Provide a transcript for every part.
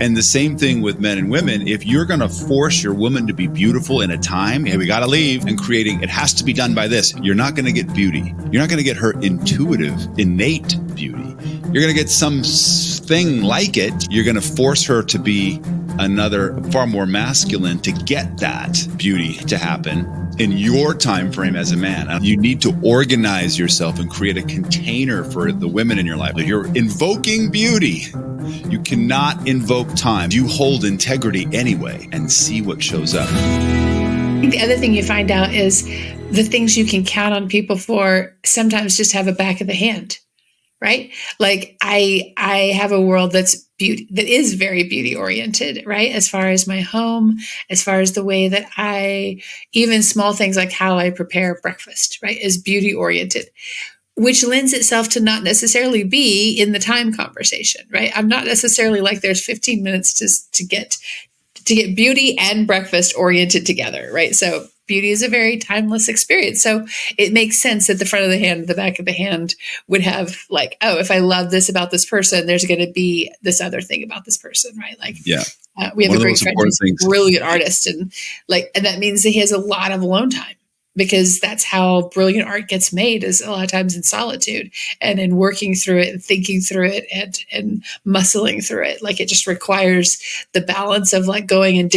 And the same thing with men and women. If you're going to force your woman to be beautiful in a time, hey, we got to leave, and creating, it has to be done by this, you're not going to get beauty. You're not going to get her intuitive, innate beauty. You're going to get something like it. You're going to force her to be another, far more masculine to get that beauty to happen in your time frame as a man. You need to organize yourself and create a container for the women in your life. If you're invoking beauty, you cannot invoke time. You hold integrity anyway and see what shows up. The other thing you find out is the things you can count on people for sometimes just have a back of the hand, right? Like I have a world that is very beauty oriented, right? As far as my home, as far as the way that even small things like how I prepare breakfast, right, is beauty oriented, which lends itself to not necessarily be in the time conversation, right? I'm not necessarily like there's 15 minutes to get beauty and breakfast oriented together, right? So beauty is a very timeless experience. So it makes sense that the front of the hand, the back of the hand would have like, oh, if I love this about this person, there's going to be this other thing about this person, right? Like, yeah, we have a great friend who's a brilliant artist, and that means that he has a lot of alone time, because that's how brilliant art gets made, is a lot of times in solitude and in working through it and thinking through it and muscling through it. Like, it just requires the balance of like going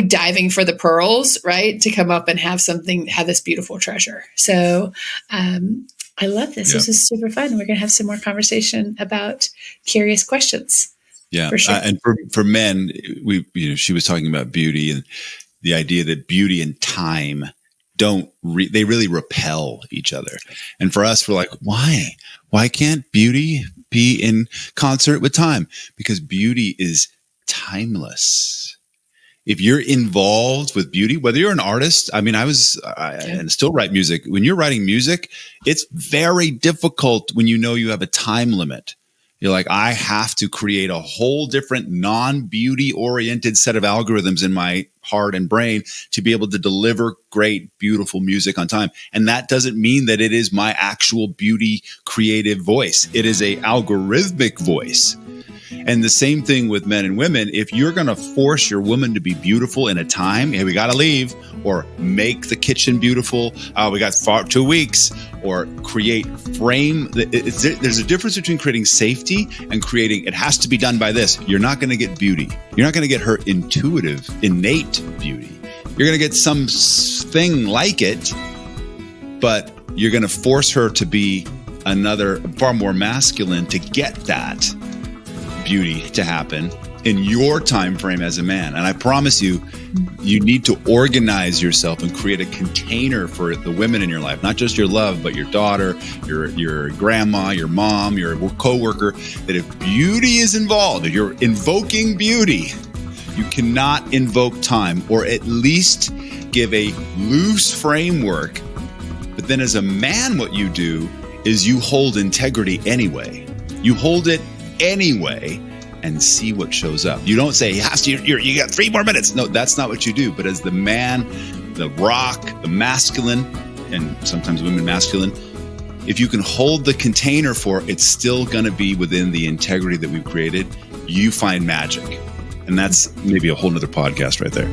diving for the pearls, right? To come up and have this beautiful treasure. So I love this. Yeah. This is super fun. We're going to have some more conversation about curious questions. Yeah. For sure. And for men, she was talking about beauty and the idea that beauty and time they really repel each other. And for us, we're like, why? Why can't beauty be in concert with time? Because beauty is timeless. If you're involved with beauty, whether you're an artist, I mean, and still write music. When you're writing music, it's very difficult when you know you have a time limit. You're like, I have to create a whole different non-beauty oriented set of algorithms in my heart and brain to be able to deliver great, beautiful music on time. And that doesn't mean that it is my actual beauty creative voice. It is a algorithmic voice. And the same thing with men and women. If you're going to force your woman to be beautiful in a time, hey, we got to leave, or make the kitchen beautiful, we got 2 weeks, or there's a difference between creating safety and creating, it has to be done by this. You're not going to get beauty. You're not going to get her intuitive, innate beauty. You're going to get something like it, but you're going to force her to be another, far more masculine to get that beauty to happen in your time frame as a man. And I promise you, you need to organize yourself and create a container for the women in your life, not just your love, but your daughter, your grandma, your mom, your coworker, that if beauty is involved, if you're invoking beauty, you cannot invoke time, or at least give a loose framework. But then as a man, what you do is you hold integrity anyway. You hold it anyway and see what shows up. You don't say, you got 3 more minutes. No, that's not what you do. But as the man, the rock, the masculine, and sometimes women masculine, if you can hold the container for it, it's still going to be within the integrity that we've created. You find magic. And that's maybe a whole nother podcast right there.